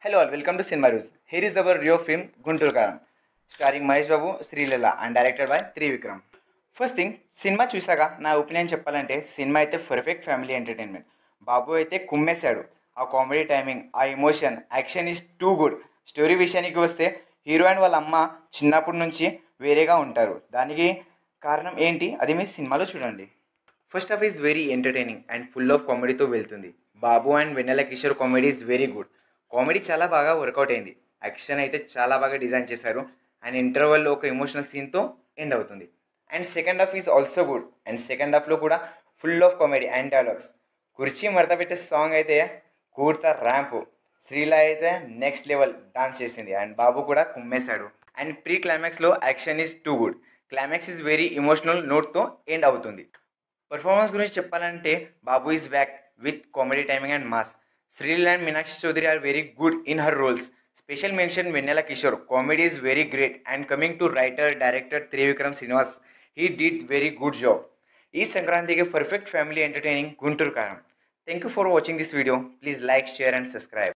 Hello all, welcome to Cinema Reviews. Here is our review of film Guntur Karam, starring Mahesh Babu, Srileela and directed by Trivikram. First thing cinema చూసాక నా opinion చెప్పాలంటే cinema అయితే perfect family entertainment. బాబు అయితే కుమ్మేశాడు. ఆ comedy timing, ఆ emotion, action is too good. Story విషయానికి వస్తే hero and వాళ్ళ అమ్మ చిన్నప్పటి నుంచి వేరేగా ఉంటారు. దానికి కారణం ఏంటి అది మీ సినిమాలో చూడండి. First half is very entertaining and full of కామెడీతో వెళ్తుంది. Babu and Vennela Kishore comedy is very good. Comedy చాలా బాగా వర్కౌట్ అయింది. యాక్షన్ అయితే చాలా బాగా డిజైన్ చేశారు అండ్ ఇంటర్వెల్లో ఒక ఎమోషనల్ సీన్తో ఎండ్ అవుతుంది. And second half is also good. And second హాఫ్లో కూడా full of comedy and dialogues. కుర్చీ మడత పెట్టే సాంగ్ అయితే కూర్తా ర్యాంపు. శ్రీల అయితే నెక్స్ట్ లెవెల్ డాన్స్ చేసింది అండ్ బాబు కూడా కుమ్మేశాడు. అండ్ ప్రీ క్లైమాక్స్లో action is too good. Climax is very emotional నోట్తో ఎండ్ అవుతుంది. పర్ఫార్మెన్స్ గురించి చెప్పాలంటే Babu is back with comedy timing and mass. Srileela and Meenakshi Chaudhary are very good in her roles. Special mention Vennela Kishore. Comedy is very great. And coming to writer, director Trivikram Srinivas, he did very good job. Ee Sankranti ke perfect family entertaining Guntur Karam. Thank you for watching this video. Please like, share and subscribe.